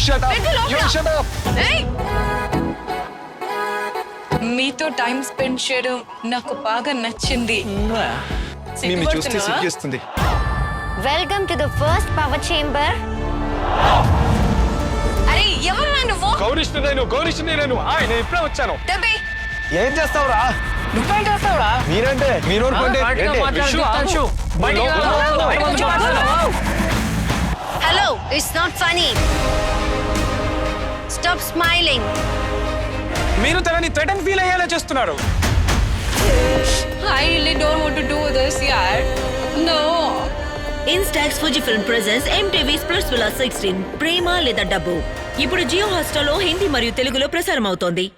shut up. You shut up. మీతో time spend చేయడం నాకు బాగా నచ్చింది. నిన్ను చూస్తే సిగ్గేస్తుంది. Welcome to the first power chamber. అరే ఎవరు నువ్వు? గౌరిష్ణ నేను నేను ఇప్పుడే వచ్చాను. డబ్బే ఏం చేస్తావురా? నువ్వేం చేస్తావురా? మీరంటే మీరు hello, it's not funny. Stop smiling. మీరు తనని థ్రెటన్ ఫీల్ అయ్యేలా చేస్తున్నారు. I really don't want to do this, yaar. No. Instax Fujifilm presents MTV Plus Villa 16 ప్రేమ లేదా డబ్బు ఇప్పుడు జియో హాట్‌స్టార్లో హిందీ మరియు తెలుగులో ప్రసారం అవుతోంది.